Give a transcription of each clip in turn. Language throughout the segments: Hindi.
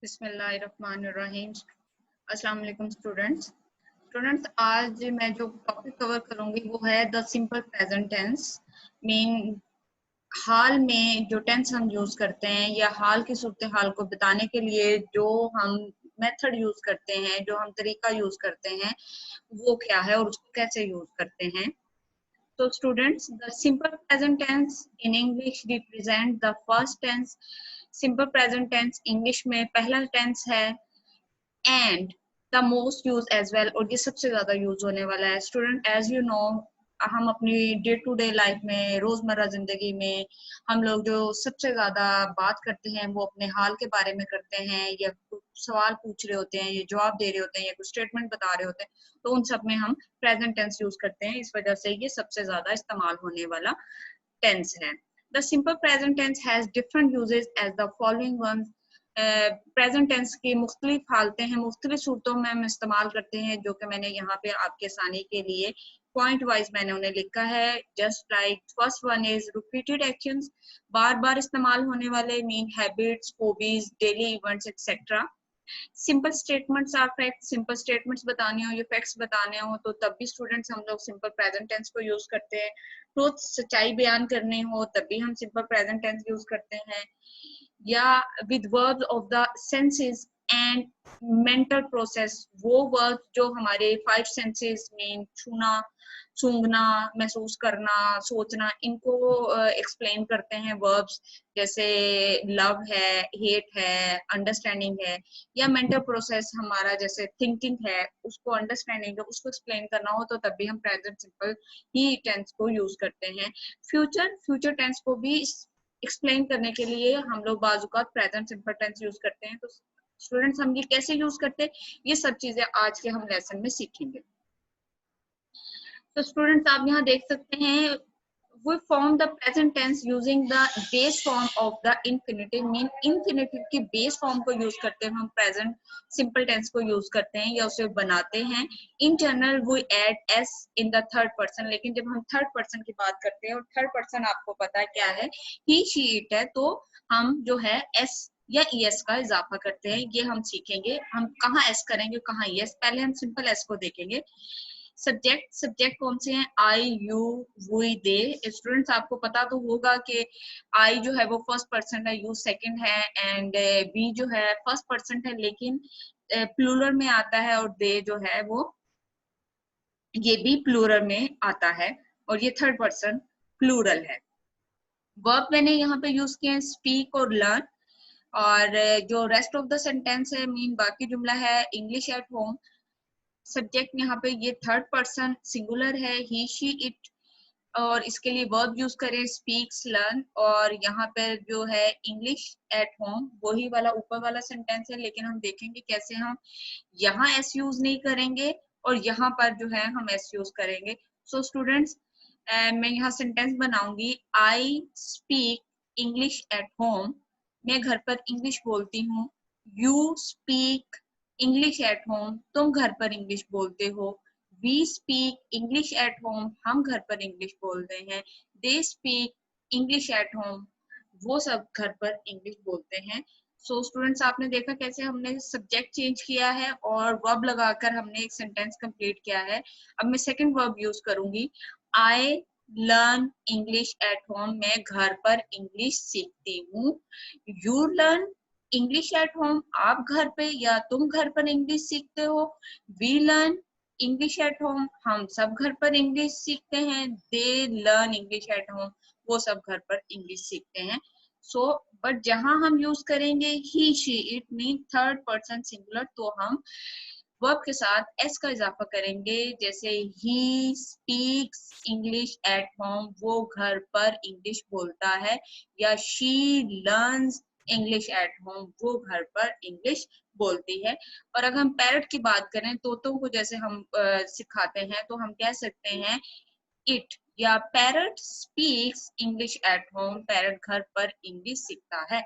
बिस्मिल्लाहिर्रहमानिर्रहीम। अस्सलाम वालेकुम स्टूडेंट्स, आज मैं जो टॉपिक कवर करूंगी वो है the simple present tense. Mean हाल में जो टेंस हम यूज करते हैं या हाल की सूरत हाल को बताने के लिए जो हम मेथड यूज करते हैं, जो हम तरीका यूज करते हैं, वो क्या है और उसको कैसे यूज करते हैं। तो students, the simple present tense in English represent the first tense. Simple present tense English में पहला टेंस है and the most use as well, और ये सबसे ज्यादा यूज होने वाला है। स्टूडेंट, एज यू नो, हम अपनी डे टू डे लाइफ में, रोजमर्रा जिंदगी में हम लोग जो सबसे ज्यादा बात करते हैं वो अपने हाल के बारे में करते हैं, या कुछ सवाल पूछ रहे होते हैं, या जवाब दे रहे होते हैं, या कुछ स्टेटमेंट बता रहे होते हैं, तो उन सब में हम प्रेजेंट टेंस यूज करते हैं। इस वजह से ये सबसे ज्यादा इस्तेमाल होने वाला टेंस है। The simple present tense has different uses as the following one. Present tense की मुख्तलिफ हालतें हैं, मुख्तलिफ सूरतों में हम इस्तेमाल करते हैं, जो कि मैंने यहाँ पे आपके आसानी के लिए पॉइंट वाइज मैंने उन्हें लिखा है। Just like first one is repeated actions, बार बार इस्तेमाल होने वाले, mean habits, hobbies, daily events etcetera. Simple statements are fact, simple statements बताने हो या फैक्ट्स बताने हो तो तब भी स्टूडेंट्स हम लोग सिंपल प्रेजेंट टेंस को यूज करते हैं। ट्रूथ, सच्चाई बयान करनी हो तब भी हम सिंपल प्रेजेंट टेंस यूज करते हैं। या with verbs of the senses and mental process, वो वर्ब जो हमारे फाइव सेंसेस में छूना, सूंघना, महसूस करना, सोचना, इनको एक्सप्लेन करते हैं वर्ब्स। जैसे लव है, हेट है, अंडरस्टैंडिंग है। या मेंटल प्रोसेस हमारा जैसे थिंकिंग है, उसको अंडरस्टैंडिंग है, उसको एक्सप्लेन करना हो तो तब भी हम प्रेजेंट सिंपल ही टेंस को यूज करते हैं। फ्यूचर टेंस को भी एक्सप्लेन करने के लिए हम लोग बाजुकात प्रेजेंट सिंपल टेंस यूज करते हैं। तो स्टूडेंट्स, हम ये कैसे यूज करते हैं, ये सब चीजें आज के हम लेसन में सीखेंगे। तो स्टूडेंट्स, आप यहाँ देख सकते हैं, we form the present tense using the base form of the infinitive, mean infinitive की base form को use करते हैं हम present simple tense को use करते हैं या उसे बनाते हैं। in general we add s in the third person, लेकिन जब हम third person की बात करते हैं, और third person आपको पता है क्या है, he she it है, तो हम जो है s या es का इजाफा करते हैं। ये हम सीखेंगे, हम कहाँ s करेंगे, कहाँ es। पहले हम सिंपल s को देखेंगे। सब्जेक्ट कौन से हैं, आई, यू, वी, दे। स्टूडेंट्स, आपको पता तो होगा कि आई जो है वो फर्स्ट पर्सन है, यू सेकंड है, एंड वी जो है फर्स्ट पर्सन है, लेकिन प्लूरल में आता है, और दे जो है वो ये भी प्लूरल में आता है, और ये थर्ड पर्सन प्लूरल है। वर्ब मैंने यहाँ पे यूज किए हैं स्पीक और लर्न, और जो रेस्ट ऑफ द सेंटेंस है, मीन बाकी जुमला है इंग्लिश एट होम। सब्जेक्ट यहाँ पे ये थर्ड पर्सन सिंगुलर है, ही शी इट, और इसके लिए वर्ब यूज करें स्पीक्स, लर्न। और यहाँ पे जो है इंग्लिश एट होम, वही वाला ऊपर वाला सेंटेंस है, लेकिन हम देखेंगे कैसे हम यहाँ एस यूज नहीं करेंगे और यहाँ पर जो है हम एस यूज करेंगे। सो स्टूडेंट्स, मैं यहाँ सेंटेंस बनाऊंगी, I speak English at home, मैं घर पर इंग्लिश बोलती हूँ। You speak English at home, तुम घर पर इंग्लिश बोलते हो। We speak English at home, हम घर पर इंग्लिश बोलते हैं। They speak English at home, वो सब घर पर इंग्लिश बोलते हैं। सो स्टूडेंट्स, आपने देखा कैसे हमने सब्जेक्ट चेंज किया है और वर्ब लगाकर हमने एक सेंटेंस कंप्लीट किया है। अब मैं सेकंड वर्ब यूज करूंगी, I learn English at home, मैं घर पर इंग्लिश सीखती हूँ। You learn English at home, आप घर पे या तुम घर पर इंग्लिश सीखते हो। We learn English at home, हम सब घर पर इंग्लिश सीखते हैं। They learn English at home, वो सब घर पर इंग्लिश सीखते हैं। सो बट जहां हम यूज करेंगे he she it, mean third person singular, तो हम वर्ब के साथ एस का इजाफा करेंगे। जैसे he speaks English at home, वो घर पर इंग्लिश बोलता है। या she learns English at home, वो घर पर इंग्लिश बोलती है। और अगर हम पैरट की बात करें, तोतों को जैसे हम सिखाते हैं, तो हम कह सकते हैं इट, या parrot speaks English at home, parrot घर पर इंग्लिश सीखता है।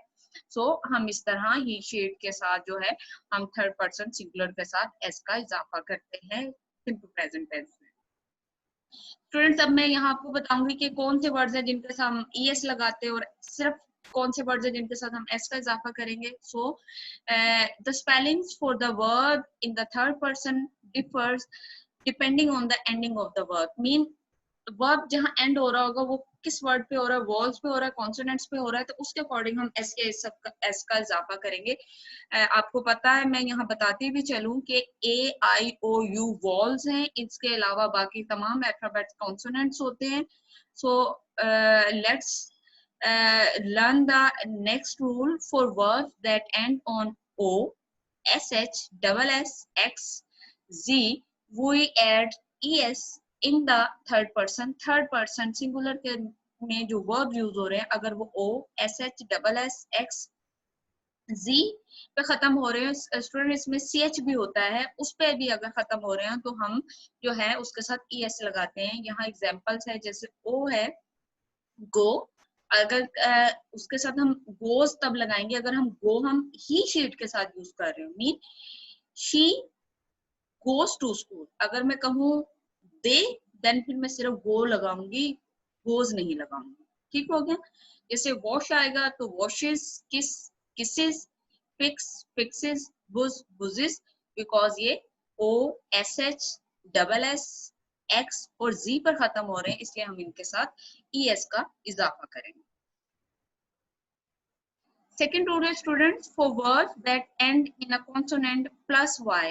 सो हम इस तरह ही शीट के साथ जो है हम थर्ड पर्सन सिंगुलर के साथ एस का इजाफा करते हैं सिंपल प्रेजेंट टेंस में। स्टूडेंट्स, अब मैं यहाँ आपको बताऊंगी कि कौन से वर्ड्स हैं जिनके साथ हम ईएस लगाते हैं और सिर्फ कौन से वर्ड है जिनके साथ हम एस का इजाफा करेंगे? So the spellings for the verb in the third person differs depending on the ending of the verb. Mean verb जहाँ एंड हो रहा होगा वो किस वर्ड पे हो रहा है, वॉल्स पे हो रहा है, कॉन्सोनेंट्स पे हो रहा है, तो उसके अकॉर्डिंग हम एस के एस का इजाफा करेंगे। आपको पता है, मैं यहाँ बताती भी चलूं कि ए आई ओ यू वॉल्स हैं, इसके अलावा बाकी तमाम अल्फाबेट कॉन्सोनेंट्स होते हैं। So let's learn the next rule for verbs that end on o, sh, double s, x, z. We add es in the third person. Third person singular के में जो verb यूज हो रहे हैं, अगर वो o, sh, double s, x, z पे खत्म हो रहे हैं, स्टूडेंट इसमें ch भी होता है, उस पे भी अगर खत्म हो रहे हैं तो हम जो है उसके साथ es लगाते हैं। यहाँ एग्जांपल्स है, जैसे o है go, अगर उसके साथ हम गोज तब लगाएंगे अगर हम गो हम ही शीट के साथ यूज कर रहे हो। Mean she goes to school, अगर मैं कहूँ दे देन फिर मैं सिर्फ गो लगाऊंगी, गोज नहीं लगाऊंगी। ठीक हो गया? जैसे वॉश आएगा तो washes, kiss kisses, fix fixes, buzz buzzes, because ये O S H double S X और जी पर खत्म हो रहे हैं, इसलिए हम इनके साथ ई एस का इजाफा करेंगे। Second rule is students, for words that end in a consonant plus y,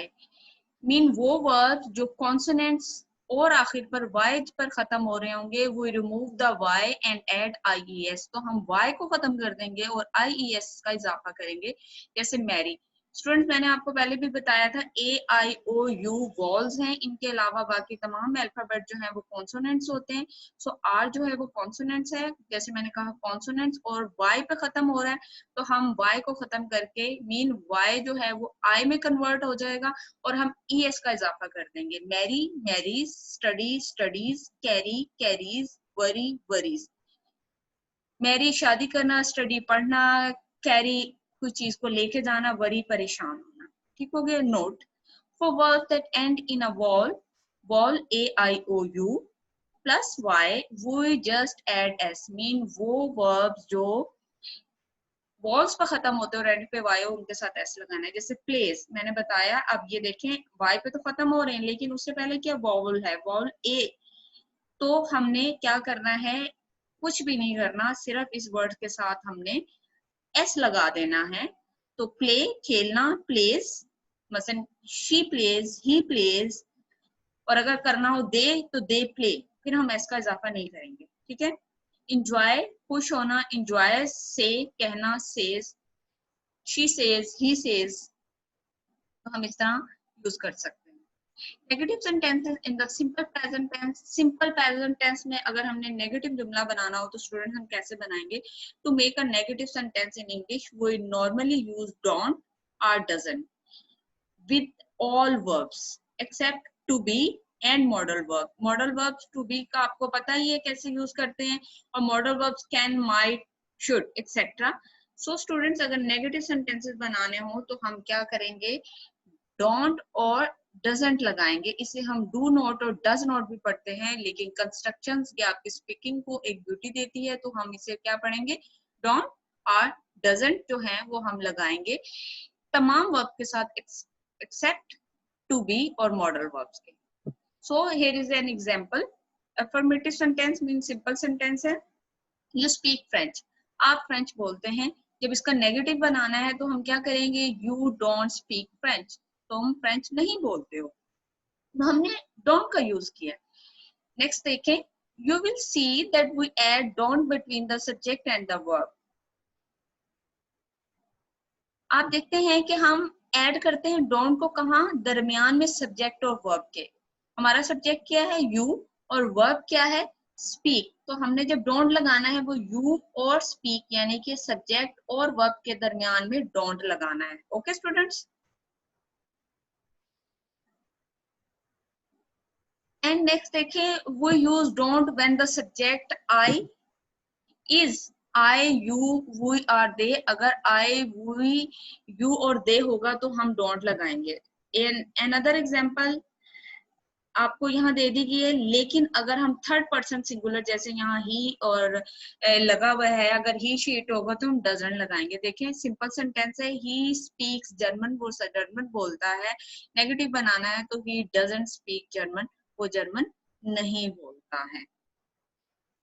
mean वो words जो consonants और आखिर पर y पर खत्म हो रहे होंगे, we remove the y and add ies, तो हम y को खत्म कर देंगे और ies का इजाफा करेंगे। जैसे मैरी, स्टूडेंट्स मैंने आपको पहले भी बताया था ए आई ओ यू वॉल्स हैं, इनके अलावा बाकी तमाम अल्फाबेट जो है वो कॉन्सोनेंट्स होते हैं। सो आर जो है वो कॉन्सोनेंट्स है, जैसे मैंने कहा कॉन्सोनेंट्स, और वाई पे खत्म हो रहा है तो हम वाई को खत्म करके मीन वाई जो है वो आई में कन्वर्ट हो जाएगा और हम ई एस का इजाफा कर देंगे। Marry marries, study studies, carry carries, worry worries. Marry शादी करना, स्टडी पढ़ना, कैरी कुछ चीज को लेके जाना, वरी परेशान होना। ठीक हो गया? Note, for words that end in a vowel, vowel A I O U plus Y, we just add S, mean वो वर्ब्स जो वॉल्स पर खत्म होते हो रेड पे वाई हो उनके साथ एस लगाना है। जैसे प्लेस मैंने बताया, अब ये देखें वाई पे तो खत्म हो रहे हैं लेकिन उससे पहले क्या वॉवल है, वॉवल ए, तो हमने क्या करना है, कुछ भी नहीं करना, सिर्फ इस वर्ड के साथ हमने एस लगा देना है। तो प्ले खेलना, प्लेस, मसलन शी प्लेज, ही प्लेज, और अगर करना हो दे तो दे प्ले, फिर हम एस का इजाफा नहीं करेंगे। ठीक है? इंजॉय खुश होना, इंजॉय से कहना, says, she says, he says, तो हम इस तरह यूज कर सकते हैं। Negative sentences in the simple present tense, simple present tense में अगर हमने नेगेटिव जुमला बनाना हो तो स्टूडेंट हम कैसे बनाएंगे? To make a negative sentence in English we normally use don't और doesn't with all verbs except to be and modal verb. Modal verbs to be का आपको पता ही है कैसे यूज करते हैं, और model verbs can, might, should etcetera. So students अगर नेगेटिव सेंटेंसेस बनाने हो तो हम क्या करेंगे, डोंट और डजंट लगाएंगे। इसे हम डू नॉट और डज नॉट भी पढ़ते हैं, लेकिन कंस्ट्रक्शंस की आपकी स्पीकिंग को एक ब्यूटी देती है, तो हम इसे क्या पढ़ेंगे, डोंट और डजंट जो है वो हम लगाएंगे तमाम वर्ब के साथ एक्सेप्ट टू बी और मॉडल वर्ब्स के। So here is an example, affirmative sentence mean simple sentence है, यू स्पीक फ्रेंच, आप फ्रेंच बोलते हैं। जब इसका नेगेटिव बनाना है तो हम क्या करेंगे, यू डोंट स्पीक फ्रेंच, तुम फ्रेंच नहीं बोलते हो, तो हमने डोंट का यूज किया। नेक्स्ट देखें, you will see that we add don't between the subject and the verb. आप देखते हैं कि हम ऐड करते हैं डोंट को कहाँ, दरमियान में सब्जेक्ट और वर्ब के। हमारा सब्जेक्ट क्या है, यू, और वर्ब क्या है, स्पीक। तो हमने जब डोंट लगाना है वो यू और स्पीक यानी कि सब्जेक्ट और वर्ब के दरमियान में डोंट लगाना है। Okay students? एंड नेक्स्ट देखें, we use don't when the subject I is, I, you, we or they। अगर I, we, you और they होगा तो हम don't लगाएंगे। In another example, आपको यहाँ दे दी गई है, लेकिन अगर हम थर्ड पर्सन सिंगुलर जैसे यहाँ ही और लगा हुआ है, अगर ही शी इट होगा तो हम डजंट लगाएंगे। देखें सिंपल सेंटेंस है, ही स्पीक्स जर्मन, वो जर्मन बोलता है। नेगेटिव बनाना है तो ही डजंट स्पीक जर्मन, वो जर्मन नहीं बोलता है।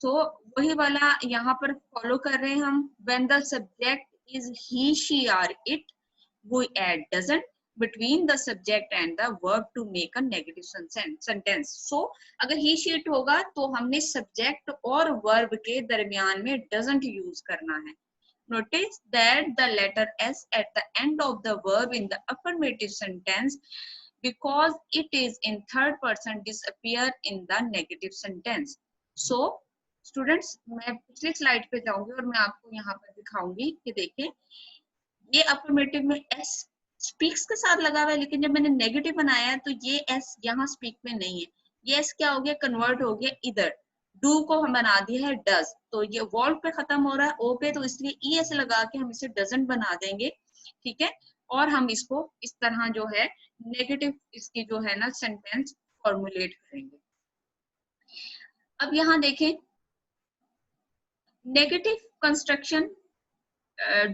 तो वही वाला यहाँ पर फॉलो कर रहे हैं हम। When the subject is he she or it, we add doesn't between the subject and the verb to make a negative sentence. So अगर he she it होगा तो हमने subject और verb के दरमियान में doesn't use करना है। Notice that the letter s at the end of the verb in the affirmative sentence, because it is in third person, disappear in the negative sentence. So students, मैं पिछली स्लाइड पे जाऊंगी और मैं आपको यहाँ पर दिखाऊंगी कि देखें ये अफर्मेटिव में एस स्पीक्स के साथ लगा हुआ है, लेकिन जब मैंने नेगेटिव बनाया है तो ये एस यहाँ स्पीक में नहीं है। ये एस क्या हो गया, कन्वर्ट हो गया इधर, डू को हम बना दिया है डज। तो ये वॉल्व पे खत्म हो रहा है ओ पे, तो इसलिए ई एस लगा के हम इसे डजंट बना देंगे, ठीक है। और हम इसको इस तरह जो है नेगेटिव इसकी जो है ना सेंटेंस फॉर्मुलेट करेंगे। अब यहाँ देखें नेगेटिव कंस्ट्रक्शन,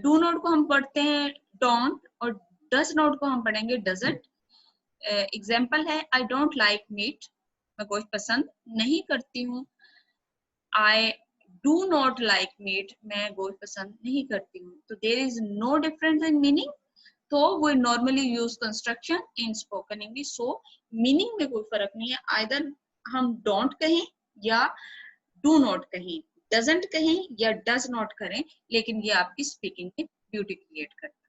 डू नॉट को हम पढ़ते हैं डोंट और डज नॉट को हम पढ़ेंगे डजंट। एग्जाम्पल है आई डोंट लाइक मीट, मैं गोश्त पसंद नहीं करती हूँ। I do not like meat, मैं गोश्त पसंद नहीं करती हूँ। तो there is no difference in meaning, तो वो normally use construction in spoken English. So meaning में कोई फर्क नहीं है, आइदर हम डोंट कहें या डू नॉट कहें, डजंट कहें या डज नॉट करें, लेकिन ये आपकी स्पीकिंग में ब्यूटी क्रिएट करता है।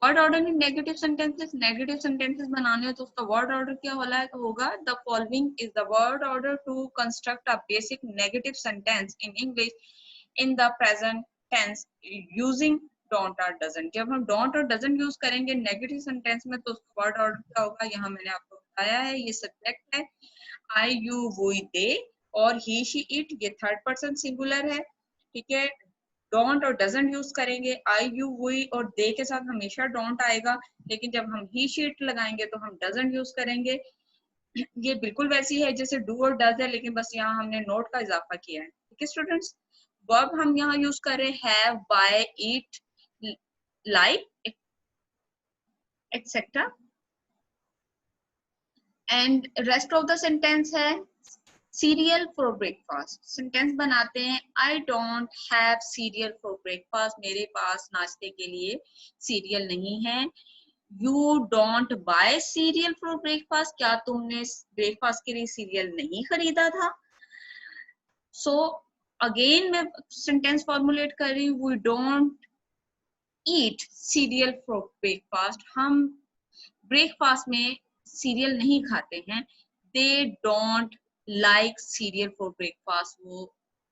Word order in negative sentences, negative sentences बनाने हो तो उसका वर्ड ऑर्डर क्या होगा, the following is the word order to construct a basic negative sentence in English in the present tense using don't और डजंट। जब हम डोंट और डजंट यूज करेंगे नेगेटिव सेंटेंस में तो उसका वर्ड ऑर्डर क्या होगा, यहाँ मैंने आपको बताया है। ये सब्जेक्ट है आई यू वो दे, और ही शी इट ये थर्ड पर्सन सिंगुलर है, ठीक है। डोंट और डजंट यूज करेंगे, आई यू वी और दे के साथ हमेशा डोंट आएगा, लेकिन जब हम ही शी इट लगाएंगे तो हम डजंट यूज करेंगे। ये बिल्कुल वैसी है जैसे डू और डज है, लेकिन बस यहाँ हमने नोट का इजाफा किया है, ठीक है स्टूडेंट्स। वर्ब हम यहाँ यूज कर रहे हैं have, buy, eat, like, etcetera. And rest of the sentence है सीरियल फॉर ब्रेकफास्ट। सेंटेंस बनाते हैं I don't have cereal for breakfast, मेरे पास नाश्ते के लिए सीरियल नहीं है। You don't buy cereal for breakfast, क्या तुमने ब्रेकफास्ट के लिए सीरियल नहीं खरीदा था। सो अगेन मैं सेंटेंस फॉर्मुलेट कर रही हूँ, we don't eat cereal for breakfast, हम ब्रेकफास्ट में सीरियल नहीं खाते हैं। They don't like serial for breakfast, वो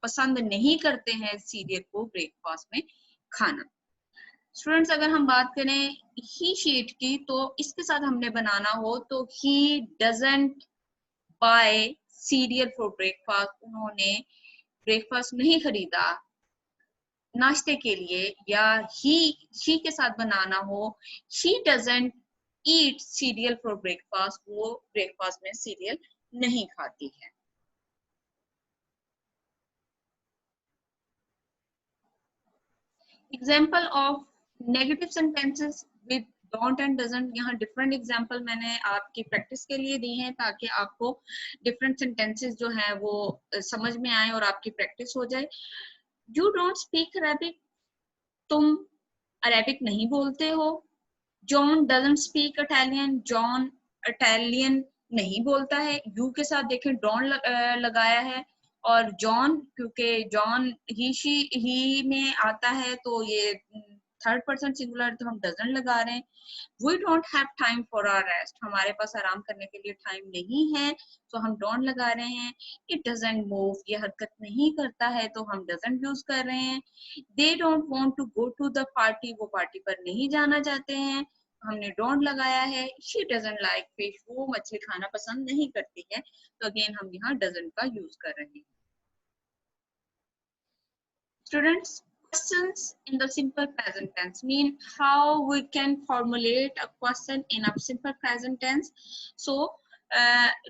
पसंद नहीं करते हैं सीरियल को ब्रेकफास्ट में खाना। स्टूडेंट्स अगर हम बात करें ही शीट की, तो इसके साथ हमने बनाना हो तो he doesn't bye cereal for breakfast, उन्होंने ब्रेकफास्ट नहीं खरीदा नाश्ते के लिए। या ही के साथ बनाना हो she doesn't eat cereal for breakfast, वो ब्रेकफास्ट में सीरियल नहीं खाती है। Example of negative sentences with don't and doesn't, यहाँ डिफरेंट एग्जाम्पल मैंने आपकी प्रैक्टिस के लिए दी हैं ताकि आपको डिफरेंट सेंटेंसेस जो है वो समझ में आए और आपकी प्रैक्टिस हो जाए। यू डोंट स्पीक अरेबिक, तुम अरेबिक नहीं बोलते हो। John doesn't speak Italian, John Italian नहीं बोलता है। यू के साथ देखें डॉन लगाया है, और जॉन क्योंकि जॉन ही में आता है तो ये थर्ड पर्सन सिंगुलर, तो हम डजंट लगा रहे हैं। We don't have time for our rest, हमारे पास आराम करने के लिए टाइम नहीं है, तो हम डोंट लगा रहे हैं। इट डजंट मूव, ये हरकत नहीं करता है, तो हम डजंट यूज कर रहे हैं। They don't want to go to the party, वो पार्टी पर नहीं जाना चाहते हैं, हमने डोंट लगाया है। शी डजंट लाइक फिश, वो मछली खाना पसंद नहीं करती है, तो अगेन हम यहाँ डजंट का यूज कर रहे हैं। Students questions in the simple present tense mean how we can formulate a question in a simple present tense. So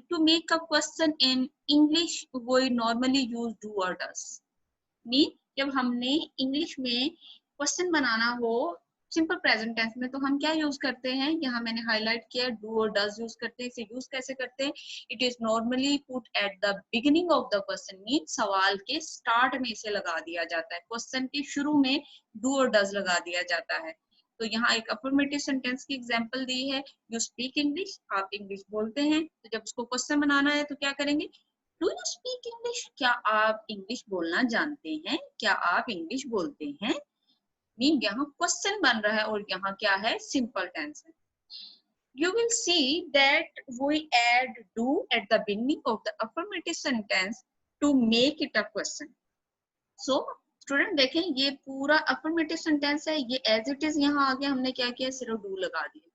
to make a question in English we normally use do or does. Mean जब हमने इंग्लिश में क्वेश्चन बनाना हो सिंपल प्रेजेंट टेंस में तो हम क्या यूज करते हैं, यहाँ मैंने हाईलाइट किया डू और डज यूज करते हैं। इसे यूज कैसे करते हैं, it is normally put at the beginning of the question, mean सवाल के स्टार्ट में इसे लगा दिया जाता है, क्वेश्चन के शुरू में डू और डज लगा दिया जाता है। तो यहाँ एक अफर्मेटिव सेंटेंस की एग्जांपल दी है, यू स्पीक इंग्लिश, आप इंग्लिश बोलते हैं। तो जब उसको क्वेश्चन बनाना है तो क्या करेंगे, डू यू स्पीक इंग्लिश, क्या आप इंग्लिश बोलना जानते हैं, क्या आप इंग्लिश बोलते हैं। मीन यहाँ क्वेश्चन बन रहा है और यहाँ क्या है, सिंपल टेंस है। You will see that we add do at the beginning of the affirmative sentence to make it a question. So student देखें ये पूरा अफर्मेटिव सेंटेंस है, ये एज इट इज यहाँ आगे हमने क्या किया, सिर्फ डू लगा दिया।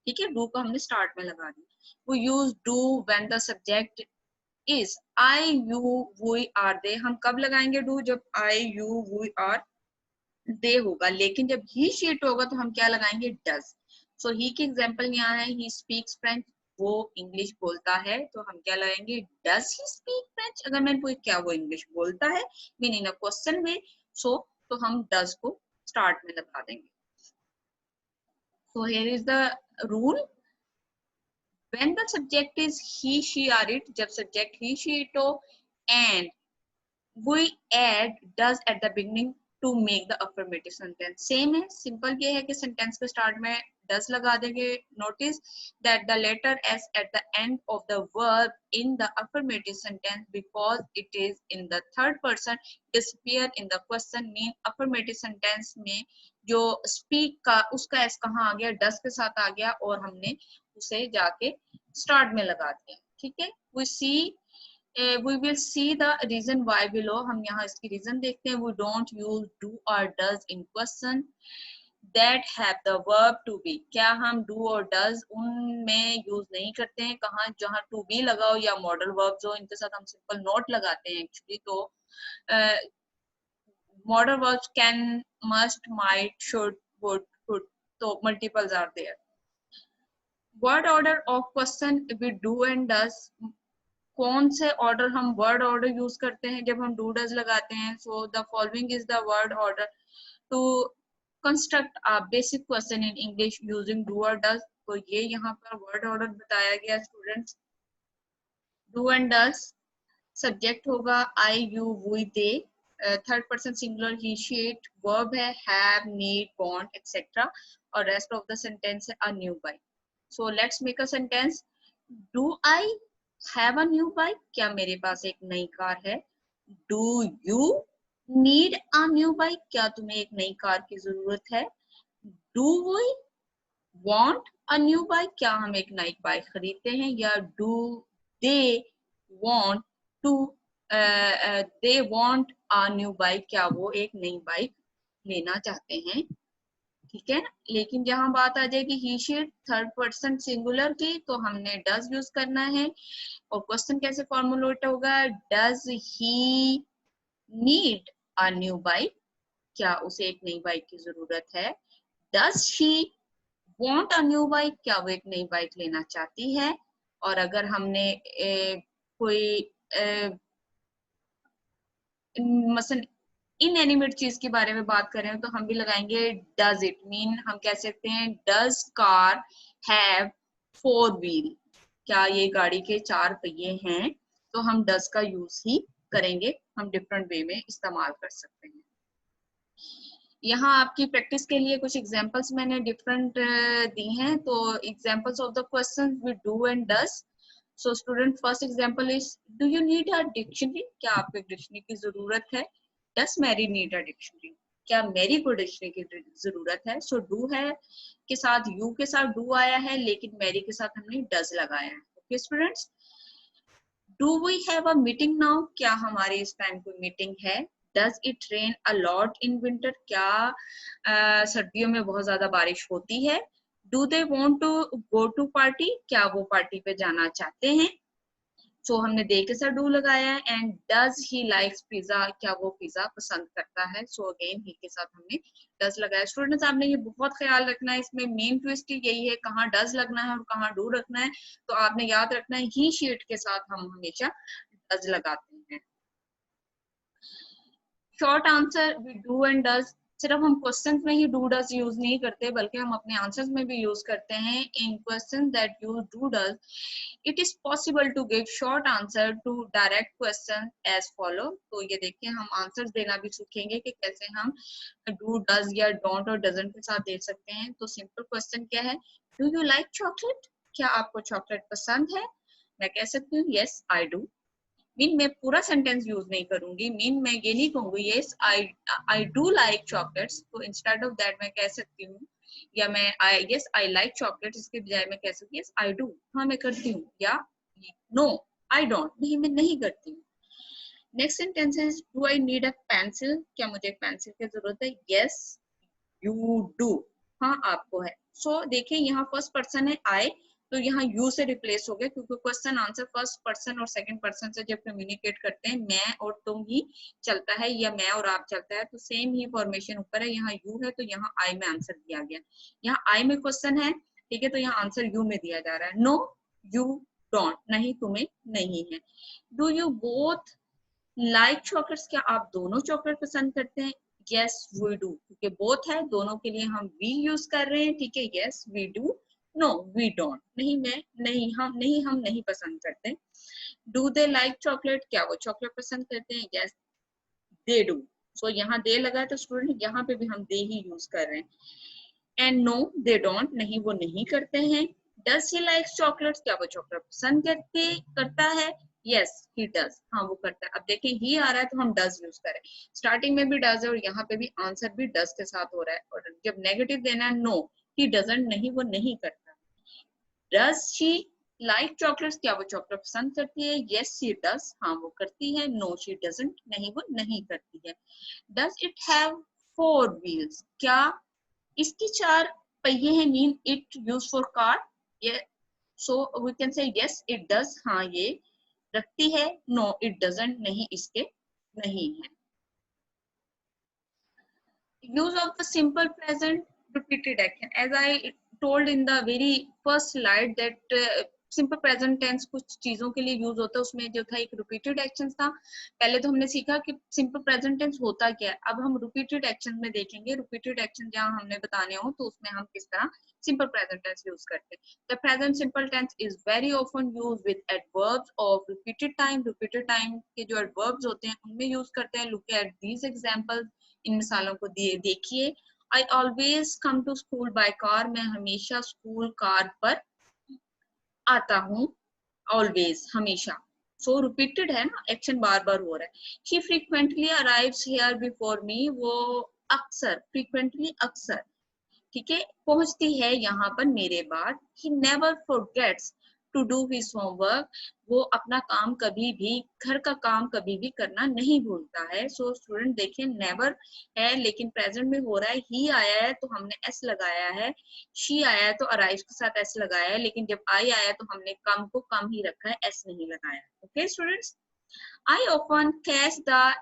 ठीक है, डू को हमने स्टार्ट में लगा दिया। वो use do when the subject is I you we or they. हम कब लगाएंगे डू, जब I you we or they होगा, लेकिन जब ही शीट होगा तो हम क्या लगाएंगे, डज। सो ही की एग्जांपल यहाँ है, ही स्पीक्स फ्रेंच, वो इंग्लिश बोलता है, तो हम क्या लगाएंगे, डज ही स्पीक फ्रेंच। अगर मैंने पूछा क्या वो इंग्लिश बोलता है, मीन इन अ क्वेश्चन में, सो तो हम डज को स्टार्ट में लगा देंगे। So here is the rule, when the subject is he she or it, जब subject he she it हो, and we add does at the beginning to make the affirmative sentence। same है, simple ये है कि sentence के start में does लगा देंगे। notice that the letter s at the end of the verb in the affirmative sentence because it is in the third person disappear in the question, mean affirmative sentence में जो speak का उसका s कहाँ आ गया, does के साथ आ गया और हमने उसे जाके स्टार्ट में लगा दिया। ठीक है, we will see the reason why below। हम यहाँ इसकी रीजन देखते हैं। we don't use do or does in question that have the verb to be। क्या हम do और does उनमें यूज नहीं करते हैं, कहाँ जहाँ to be लगा हो या मॉडल वर्ब्स हो, इनके साथ हम सिंपल नोट लगाते हैं एक्चुअली। तो modal verbs can, must, might, should, would, could, तो multiples are there. Word order of question with do and does, कौन से ऑर्डर हम वर्ड ऑर्डर यूज करते हैं जब हम डू डज लगाते हैं। So the following is the word order to construct a basic question in English using do or does. तो ये यहाँ पर वर्ड ऑर्डर बताया गया students. Do and does, subject होगा I you we they, third person singular he she it, verb है हैव, नीड, वांट एक्सेट्रा, और रेस्ट ऑफ द सेंटेंस है a new bike. So let's make a sentence. Do I have a new bike? क्या मेरे पास एक नई कार है। Do you need a new bike? क्या तुम्हें एक नई कार की जरूरत है। Do we want a new bike? क्या हम एक नई बाइक खरीदते हैं। या do they want to they want a new bike? क्या वो एक नई बाइक लेना चाहते हैं। ठीक है, लेकिन जहां बात आ जाएगी ही शी थर्ड पर्सन सिंगुलर की, तो हमने डज यूज करना है। और क्वेश्चन कैसे फॉर्मुलेट होगा, does he need a new bike, क्या उसे एक नई बाइक की जरूरत है। Does she want a new bike, क्या वो एक नई बाइक लेना चाहती है। और अगर हमने कोई मसलन इनएनिमेट चीज के बारे में बात करें तो हम भी लगाएंगे डज इट, मीन हम कह सकते हैं डज कार हैव 4 व्हील, क्या ये गाड़ी के 4 पहिए हैं। तो हम डज का यूज ही करेंगे, हम डिफरेंट वे में इस्तेमाल कर सकते हैं। यहाँ आपकी प्रैक्टिस के लिए कुछ एग्जांपल्स मैंने डिफरेंट दी हैं। तो examples of the question with do and does. So student first example is do you need a dictionary, क्या आपको एक डिक्शनरी की जरूरत है। डस मैरी नीड अ डिक्शनरी, क्या मैरी को डिक्शनरी की जरूरत है। सो डू है के साथ यू के साथ डू आया है, लेकिन मैरी के साथ हमने डज लगाया है। Okay students, do we have a meeting now, क्या हमारी इस टाइम कोई मीटिंग है। Does it rain a lot in winter, क्या सर्दियों में बहुत ज्यादा बारिश होती है। Do they want to go to party, क्या वो पार्टी पे जाना चाहते हैं। सो हमने दे के साथ डू लगाया है। And does he likes pizza, क्या वो पिज्जा पसंद करता है। सो अगेन ही के साथ हमने डज लगाया। स्टूडेंट्स आपने ये बहुत ख्याल रखना है, इसमें मेन ट्विस्ट यही है कहाँ डज लगना है और कहाँ डू रखना है। तो आपने याद रखना है ही शीट के साथ हम हमेशा डज लगाते हैं। Short answer with do and does, सिर्फ हम क्वेश्चन में ही डू डज यूज नहीं करते बल्कि हम अपने आंसर्स में भी यूज करते हैं। In question that use do does it is possible to give short answer to direct question as follow. तो ये देखिए हम आंसर्स देना भी सीखेंगे कि कैसे हम डू डज या डोंट और डजंट के साथ दे सकते हैं। तो सिंपल क्वेश्चन क्या है, डू यू लाइक चॉकलेट, क्या आपको चॉकलेट पसंद है। मैं कह सकती हूँ यस आई डू। मीन मैं पूरा सेंटेंस यूज नहीं करूंगी, मीन मैं ये नहीं कहूंगी yes I do like chocolates, तो इंस्टेड ऑफ दैट मैं कह सकती हूँ या मैं यस आई लाइक चॉकलेट, इसके बजाय मैं कह सकती हूँ यस आई डू, हाँ मैं करती हूँ, या नो आई डोंट, नहीं मैं नहीं करती हूँ। Next sentence is do I need a pencil, क्या मुझे एक पेंसिल की जरूरत है। यस यू डू, हाँ आपको है। सो देखिए यहाँ फर्स्ट पर्सन है आई, तो यहाँ यू से रिप्लेस हो गया क्योंकि क्वेश्चन आंसर फर्स्ट पर्सन और सेकंड पर्सन से जब कम्युनिकेट करते हैं मैं और तुम ही चलता है या मैं और आप चलता है, तो सेम ही फॉर्मेशन ऊपर है, यहाँ यू है तो यहाँ आई में आंसर दिया गया। यहाँ आई में क्वेश्चन है, ठीक है, तो यहाँ आंसर यू में दिया जा रहा है। नो यू डोंट, नहीं तुम्हें नहीं है। Do you both like chocolates, क्या आप दोनों चॉकलेट पसंद करते हैं। यस वी डू, क्योंकि बोथ है दोनों के लिए हम वी यूज कर रहे हैं, ठीक है। Yes we do, no we don't, नहीं मैं नहीं, हम नहीं पसंद करते। डू दे लाइक चॉकलेट, क्या वो चॉकलेट पसंद करते हैं। Yes they do. सो यहाँ दे लगा है तो स्टूडेंट यहाँ पे भी हम दे ही यूज कर रहे हैं। एंड नो दे डोंट, नहीं वो नहीं करते हैं। डज ही लाइक चॉकलेट्स, क्या वो चॉकलेट पसंद करता है। यस ही डज, हाँ वो करता है। अब देखें ही आ रहा है तो हम डज यूज करें, स्टार्टिंग में भी डज है और यहाँ पे भी आंसर भी डज के साथ हो रहा है। और जब नेगेटिव देना है नो ही डजंट, नहीं वो नहीं करता। डज शी लाइक चॉकलेट्स, क्या वो चॉकलेट पसंद करती है। यस शी डज, हाँ वो करती है। नो शी डजंट, नहीं वो नहीं करती है। डज इट हैव 4 व्हील्स, क्या इसकी 4 पहिए हैं। Mean it use for car, ये so we can say yes it does, हाँ ये रखती है। नो इट डजंट, नहीं इसके नहीं है। use of the simple present repeated action, as I told in the very first slide that simple present tense कुछ चीजों के लिए यूज होता है, उसमें जो था एक रिपीटेड एक्शन था। पहले तो हमने सीखा कि सिंपल प्रेजेंट टेंस होता क्या है, अब हम रिपीटेड एक्शन में देखेंगे। रिपीटेड एक्शन जहां हमने बताने हो तो उसमें हम किस तरह सिंपल प्रेजेंट टेंस यूज करते हैं। The present simple tense is very often use with adverbs of repeated time. Repeated time के जो एडवर्ब्स होते हैं उनमें यूज करते हैं। लुक एट दीज एग्जांपल्स, इन मिसालों को देखिए। I always come to school by car, मैं हमेशा स्कूल कार पर आता हूँ। ऑलवेज हमेशा, सो रिपीटेड है ना, एक्शन बार बार हो रहा है। She frequently arrives here before me, वो अक्सर, फ्रीक्वेंटली अक्सर, ठीक है, पहुंचती है यहाँ पर मेरे बाद। He never forgets to do his homework, वो अपना काम कभी भी, घर का काम कभी भी करना नहीं भूलता है। सो स्टूडेंट देखिए नेवर है लेकिन प्रेजेंट में हो रहा है। ही आया है तो हमने एस लगाया है, शी आया है तो अराइव के साथ एस लगाया है, लेकिन जब आई आया तो हमने कम को कम ही रखा है, एस नहीं लगाया। Okay students, I often catch the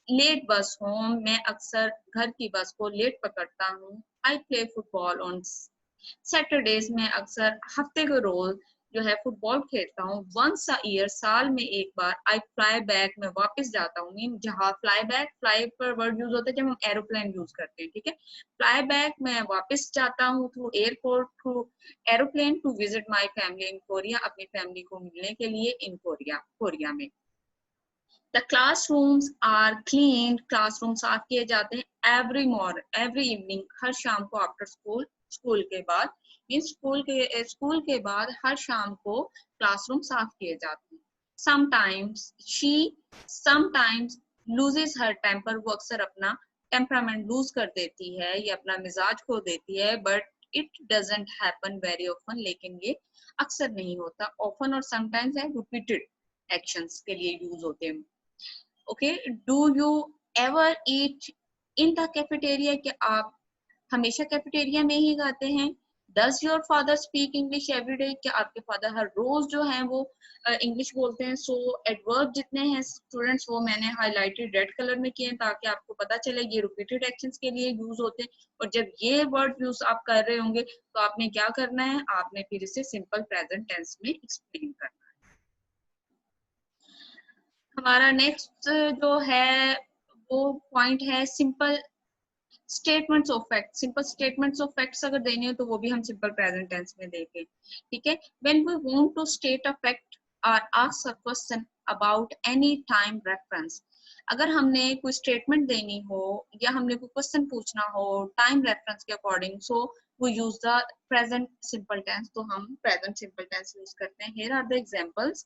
late bus home, मैं अक्सर घर की बस को लेट पकड़ता हूँ। I play football on Saturdays, मैं अक्सर हफ्ते के रोज जो है फुटबॉल खेलता हूँ। वंस अ ईयर, साल में एक बार। आई फ्लाई बैक, मैं वापस जाता हूँ। मीन जहाँ फ्लाई बैक, फ्लाई पर वर्ड यूज होता है जब हम एरोप्लेन यूज करते हैं, ठीक है। फ्लाई बैक, मैं वापस जाता हूँ through airport, through aeroplane to visit my family in Korea, अपनी फैमिली को मिलने के लिए इन कोरिया में। The classrooms are cleaned, classroom साफ किए जाते हैं। every evening, हर शाम को आफ्टर स्कूल के बाद, मीन स्कूल के बाद हर शाम को क्लासरूम साफ किए जाते हैं। sometimes loses her temper, वो अक्सर अपना टेम्परामेंट लूज कर देती है या अपना मिजाज खो देती है। But it doesn't happen very often, लेकिन ये अक्सर नहीं होता। ऑफन और समटाइम्स है रिपीटेड एक्शंस के लिए यूज होते हैं। Okay, do you ever eat in the cafeteria, कि आप हमेशा कैफेटेरिया में ही खाते हैं। Does your father speak English everyday, क्या आपके फादर हर रोज जो है वो इंग्लिश बोलते हैं। सो एडवर्ब जितने हैं स्टूडेंट्स वो मैंने हाईलाइटेड रेड कलर में किए हैं ताकि आपको पता चले ये रिपीटेड एक्शंस के लिए यूज होते हैं। और जब ये वर्ड यूज आप कर रहे होंगे तो आपने क्या करना है, आपने फिर इसे सिंपल प्रेजेंट टेंस में एक्सप्लेन करना है। हमारा नेक्स्ट जो है वो पॉइंट है simple statements of fact. Simple statements of facts अगर देने हो तो वो भी हम सिंपल प्रेजेंट टेंस में देंगे, ठीक है। When we want to state a fact or ask a question about any time reference, अगर हमने कोई स्टेटमेंट देनी हो या हमने कोई क्वेश्चन पूछना हो टाइम रेफरेंस के अकॉर्डिंग, सो वो use the present simple tense, तो हम प्रेजेंट सिंपल टेंस यूज करते हैं। Here are the examples.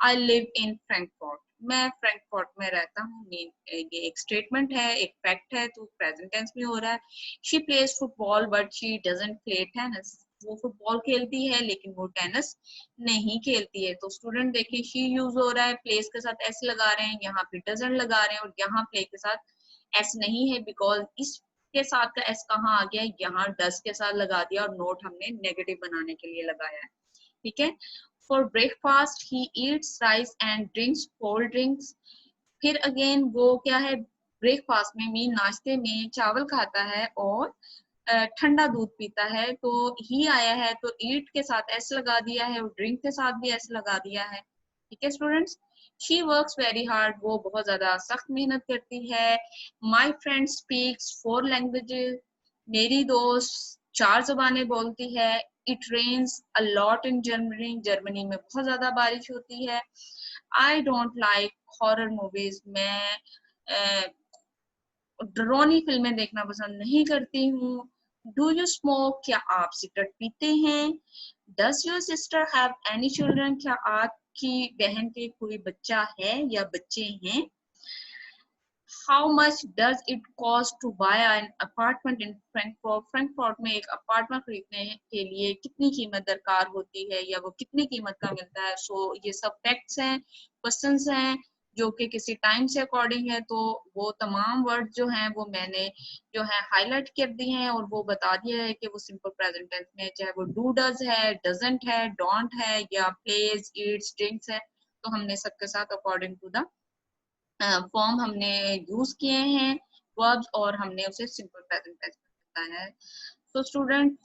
I live in Frankfurt, मैं फ्रैंकफर्ट में रहता हूँ। ये एक स्टेटमेंट है, एक फैक्ट है, तो प्रेजेंट टेंस में हो रहा है। She plays football but she doesn't play tennis, वो फुटबॉल खेलती है लेकिन वो टेनिस नहीं खेलती है। तो स्टूडेंट देखिए शी यूज हो रहा है, प्लेस के साथ एस लगा रहे हैं, यहाँ पे डजंट लगा रहे हैं, और यहाँ प्ले के साथ एस नहीं है बिकॉज इस के साथ का एस कहाँ आ गया, यहाँ डज के साथ लगा दिया और नोट हमने नेगेटिव बनाने के लिए लगाया है, ठीक है। For breakfast he eats rice and drinks cold drinks, फिर अगेन वो क्या है, ब्रेकफास्ट में मीन नाश्ते में चावल खाता है और ठंडा दूध पीता है। तो ही आया है तो ईट के साथ एस लगा दिया है और ड्रिंक के साथ भी एस लगा दिया है, ठीक है students. She works very hard, वो बहुत ज्यादा सख्त मेहनत करती है। माई फ्रेंड स्पीक्स 4 लैंग्वेजेस, मेरी दोस्त 4 जबानें बोलती है। It rains a lot in Germany, Germany में बहुत ज्यादा बारिश होती है। I don't like horror movies, मैं डरावनी फिल्में देखना पसंद नहीं करती हूँ। डू यू स्मोक, क्या आप सिगरेट पीते हैं। Does your sister have any children, क्या आपकी बहन के कोई बच्चा है या बच्चे हैं। How much does it cost to buy an apartment in Frankfurt, Frankfurt में एक अपार्टमेंट खरीदने के लिए कितनी कीमत दरकार होती है या वो कितनी कीमत का मिलता है। सो ये सब फैक्ट्स हैं, क्वेश्चंस हैं जो कि किसी टाइम से अकॉर्डिंग है। तो वो तमाम वर्ड जो हैं वो मैंने जो है हाईलाइट कर दिए हैं और वो बता दिया है कि वो सिंपल प्रेजेंट टेंस में, चाहे वो डू डज है, डजंट है, डोंट है या प्लेज ईट्स ड्रिंक्स है, तो हमने सबके साथ अकॉर्डिंग टू द फॉर्म हमने यूज किए हैं वर्ब्स और हमने उसे सिंपल प्रेजेंट टेंस में बताया है। तो स्टूडेंट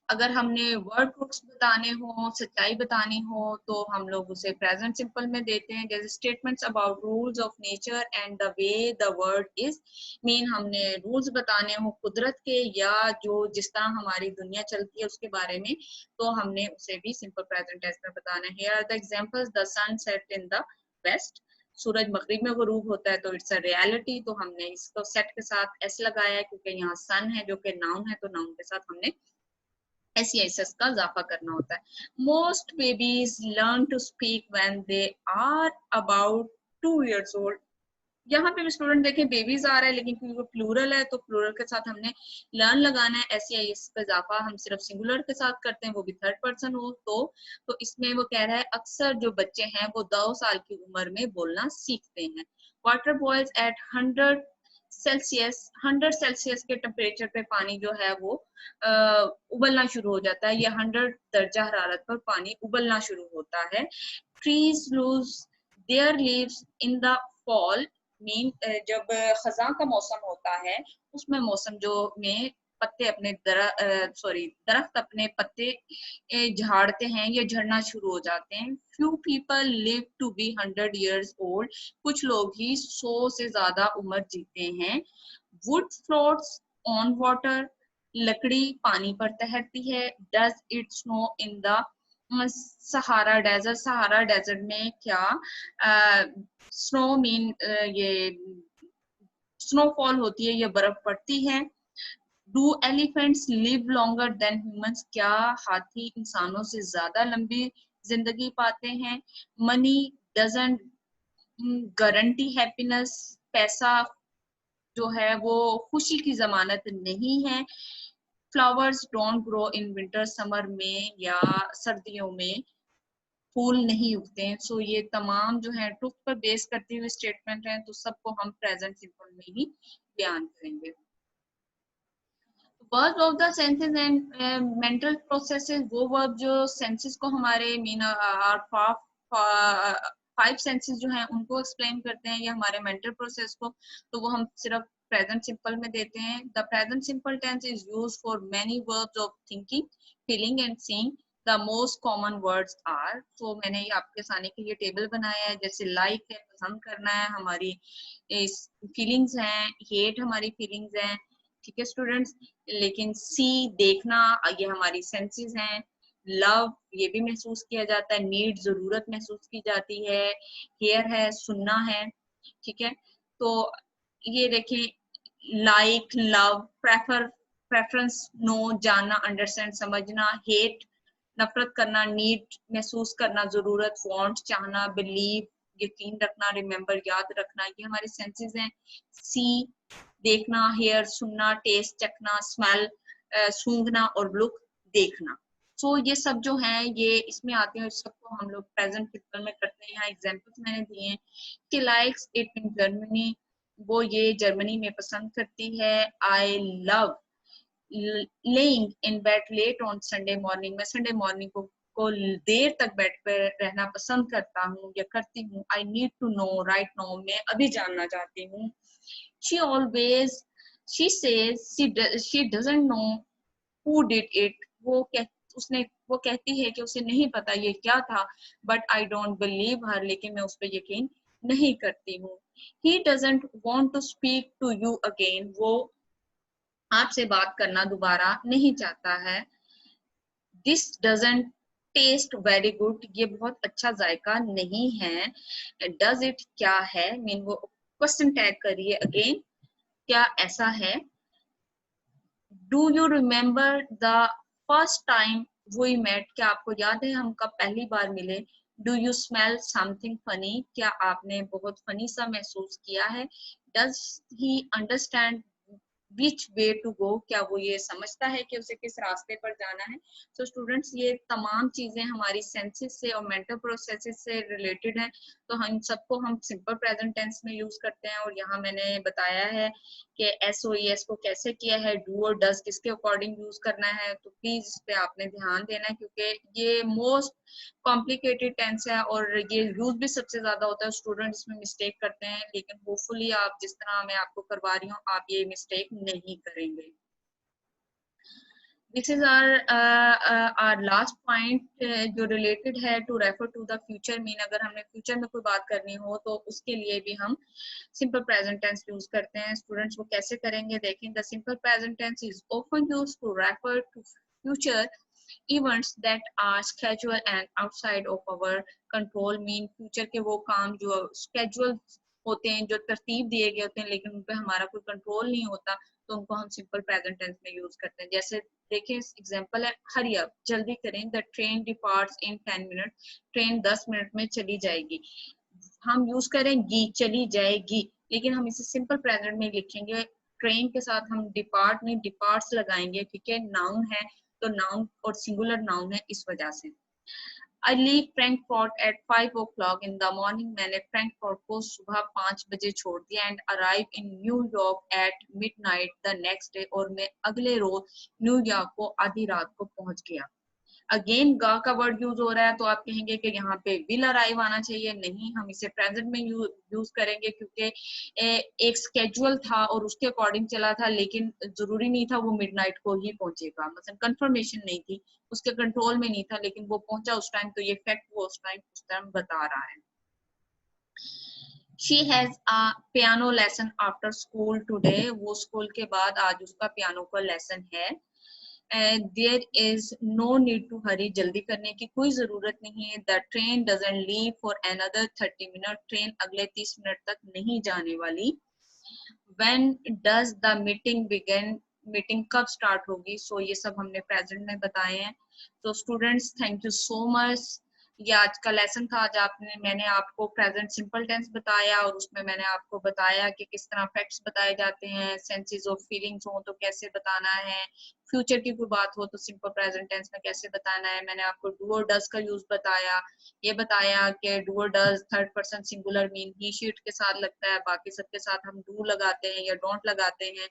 अगर हमने वर्ड ट्रूथ्स बताने हो, सच्चाई बतानी हो, तो हम लोग उसे प्रेजेंट सिंपल में देते हैं। जैसे statements about rules of nature and the way the world is, mean हमने रूल्स बताने हो कुदरत के या जो जिस तरह हमारी दुनिया चलती है उसके बारे में, तो हमने उसे भी सिंपल प्रेजेंट टेंस में बताना है। Here are the examples. The sun set in the west, सूरज मगरिब में गुरूब होता है, तो इट्स अ रियलिटी, तो हमने इसको सेट के साथ एस लगाया है क्योंकि यहाँ सन है जो कि नाउन है, तो नाउन के साथ हमने एस का इजाफा करना होता है। Most babies learn to speak when they are about 2 years old, यहाँ पे भी स्टूडेंट देखें बेबीज आ रहा है लेकिन क्योंकि वो प्लूरल है तो प्लूरल के साथ हमने लर्न लगाना है। एस का इजाफा हम सिर्फ सिंगुलर के साथ करते हैं, वो भी थर्ड पर्सन हो तो इसमें वो कह रहा है अक्सर जो बच्चे हैं वो 2 साल की उम्र में बोलना सीखते हैं। वाटर बॉयल्स एट 100 सेल्सियस के टेम्परेचर पे पानी जो है वो उबलना शुरू हो जाता है, या 100 दर्जा हरारत पर पानी उबलना शुरू होता है। Trees lose their leaves in the fall, mean जब खजा का मौसम होता है उसमें मौसम जो में पत्ते अपने दरख्त अपने पत्ते झाड़ते हैं या झड़ना शुरू हो जाते हैं। Few people live to be 100 years old, कुछ लोग ही 100 से ज्यादा उम्र जीते हैं। वुड फ्लोट्स ऑन वाटर, लकड़ी पानी पर तैरती है। Does it snow in the Sahara desert, Sahara desert में क्या स्नो मीन ये स्नोफॉल होती है या बर्फ पड़ती है। Do elephants live longer than humans, क्या हाथी इंसानों से ज्यादा लंबी जिंदगी पाते हैं। मनी डजंट गारंटी हैप्पीनेस, पैसा जो है वो खुशी की जमानत नहीं है। Flowers don't grow in winter, summer में या सर्दियों में फूल नहीं उगते हैं। सो ये तमाम जो है ट्रुथ पर बेस करती हुई स्टेटमेंट हैं, तो सबको हम प्रेजेंट सिंपल में ही बयान करेंगे। Verb of the senses and mental processes, वो वर्ब जो सेंसेस को हमारे मीन फाइव सेंसेस जो हैं उनको एक्सप्लेन करते हैं, या हमारे मेंटल प्रोसेस को, तो वो हम सिर्फ प्रेजेंट सिंपल में देते हैं। The present simple tense is used for many verbs of thinking, feeling and seeing. The most common words are, तो मैंने ये आपके सामने के लिए टेबल बनाया है, जैसे लाइक है पसंद करना है, हमारी फीलिंग्स हैं, हेट हमारी फीलिंग्स हैं, ठीक है स्टूडेंट्स। लेकिन सी देखना, ये हमारी सेंसेस हैं। लव ये भी महसूस किया जाता है, नीड जरूरत महसूस की जाती है, हेयर है सुनना है, ठीक है। तो ये देखें, like, love, prefer, preference, know, जानना, अंडरस्टैंड, समझना, हेट नफरत करना, नीड महसूस करना, जरूरत, वांट चाहना, बिलीव यकीन रखना, रिमेम्बर याद रखना, ये हमारे सेंसेस हैं। सी देखना, हेयर सुनना, टेस्ट चखना, स्मेल सूंघना, और लुक देखना। सो ये सब जो है ये इसमें आते हैं, इस सबको हम लोग प्रेजेंट सिंपल में करते हैं। यहाँ एग्जांपल्स मैंने दिए हैं कि लाइक्स इट इन जर्मनी, वो ये जर्मनी में पसंद करती है। I love lying in bed late on Sunday morning, मैं संडे मॉर्निंग को देर तक बेड पर रहना पसंद करता हूँ या करती हूँ। I need to know right now, मैं अभी जानना चाहती हूँ। She always she says she doesn't know who did it, उसने वो कहती है कि उसे नहीं पता ये क्या था। But I don't believe her, लेकिन मैं उस पर यकीन नहीं करती हूँ। He doesn't want to speak to you again, वो आपसे बात करना दोबारा नहीं चाहता है। This doesn't taste very good, ये बहुत अच्छा जायका नहीं है। डज इट क्या है, मीन वो क्वेश्चन टैग करिए अगेन, क्या ऐसा है। Do you remember the first time we met, क्या आपको याद है हम कब पहली बार मिले। Do you smell something funny, क्या आपने बहुत फनी सा महसूस किया है। Does he understand which way to go, क्या वो ये समझता है कि उसे किस रास्ते पर जाना है। सो स्टूडेंट्स, ये तमाम चीजें हमारी सेंसेस से और मेंटल प्रोसेसेस से रिलेटेड हैं, तो हम सबको हम सिंपल प्रेजेंट टेंस में यूज करते हैं। और यहाँ मैंने बताया है कि SOES को कैसे किया है, डू और डज किसके अकॉर्डिंग यूज करना है, तो प्लीज इस पे आपने ध्यान देना है, क्योंकि ये मोस्ट कॉम्प्लिकेटेड टेंस है और ये यूज भी सबसे ज्यादा होता है। स्टूडेंट्स इसमें मिस्टेक करते हैं, लेकिन होपफुली आप जिस तरह मैं आपको करवा रही हूँ आप ये मिस्टेक नहीं करेंगे। This is our last point जो रिलेटेड है to refer to the future, mean अगर हमने फ्यूचर में कोई बात करनी हो तो उसके लिए भी हम सिंपल प्रेजेंट टेंस यूज करते हैं। स्टूडेंट्स वो कैसे करेंगे देखें। The simple present tense is often use to refer to future events that are scheduled and outside of our control, mean future के वो काम जो schedule होते हैं, जो तरतीब दिए गए होते हैं, लेकिन उन पे हमारा कोई कंट्रोल नहीं होता, तो उनको हम सिंपल प्रेजेंट टेंस में यूज करते हैं। जैसे देखिए एग्जांपल है, हरी अप, जल्दी करें, the train departs in 10 minute, train 10 minute में चली जाएगी। हम यूज करेंगी चली जाएगी, लेकिन हम इसे सिंपल प्रेजेंट में लिखेंगे। ट्रेन के साथ हम डिपार्ट नहीं डिपार्ट्स लगाएंगे, ठीक है, नाउन है तो नाउन और सिंगुलर नाउन है, इस वजह से। I leave Frankfurt at 5 o'clock in the morning, मैंने फ्रैंकफर्ट को सुबह 5 बजे छोड़ दिया। And arrive in New York at midnight the next day, और मैं अगले रोज न्यूयॉर्क को आधी रात को पहुंच गया। अगेन गा का वर्ड यूज हो रहा है, तो आप कहेंगे कि यहाँ पे विल अराइव आना चाहिए, नहीं, हम इसे प्रेजेंट में यूज करेंगे, क्योंकि एक स्केड्यूल था और उसके अकॉर्डिंग चला था, लेकिन जरूरी नहीं था वो मिडनाइट को ही पहुंचेगा, मतलब कंफर्मेशन नहीं थी, उसके कंट्रोल में नहीं था, लेकिन वो पहुंचा उस टाइम, तो ये फैक्ट वो उस टाइम बता रहा है। She has a piano lesson after school today, वो स्कूल के बाद आज उसका पियानो का लेसन है। There is no need to hurry, जल्दी करने की कोई जरूरत नहीं है। The train doesn't leave for another 30 minute, train अगले 30 मिनट तक नहीं जाने वाली। When does the meeting begin, meeting कब स्टार्ट होगी। सो ये सब हमने प्रेजेंट में बताए हैं। तो students thank you so much, ये आज का लेसन था। आज मैंने आपको प्रेजेंट सिंपल टेंस बताया, और उसमें मैंने आपको बताया कि किस तरह फैक्ट्स बताए जाते हैं, सेंसेस और फीलिंग्स हो तो कैसे बताना है, फ्यूचर की कोई बात हो तो सिंपल प्रेजेंट टेंस में कैसे बताना है। मैंने आपको डू और डज का यूज बताया, ये बताया कि do or does third person singular mean he sheet के साथ लगता है, बाकी सबके साथ हम डू लगाते हैं या डोंट लगाते हैं।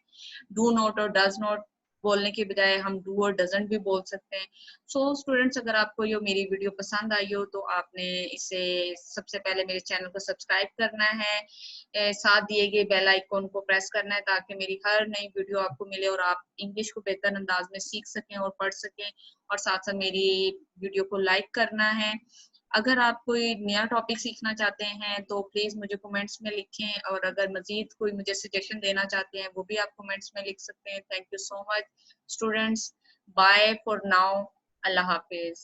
डू नॉट और डज नॉट बोलने के बजाय हम डू और डजंट भी बोल सकते हैं। सो स्टूडेंट्स, अगर आपको ये मेरी वीडियो पसंद आई हो तो आपने इसे सबसे पहले मेरे चैनल को सब्सक्राइब करना है, साथ दिए गए बेल आइकॉन को प्रेस करना है ताकि मेरी हर नई वीडियो आपको मिले और आप इंग्लिश को बेहतर अंदाज में सीख सकें और पढ़ सकें। और साथ साथ मेरी वीडियो को लाइक करना है। अगर आप कोई नया टॉपिक सीखना चाहते हैं तो प्लीज मुझे कमेंट्स में लिखें, और अगर मजीद कोई मुझे सजेशन देना चाहते हैं वो भी आप कमेंट्स में लिख सकते हैं। Thank you so much students, bye for now, अल्लाह हाफिज।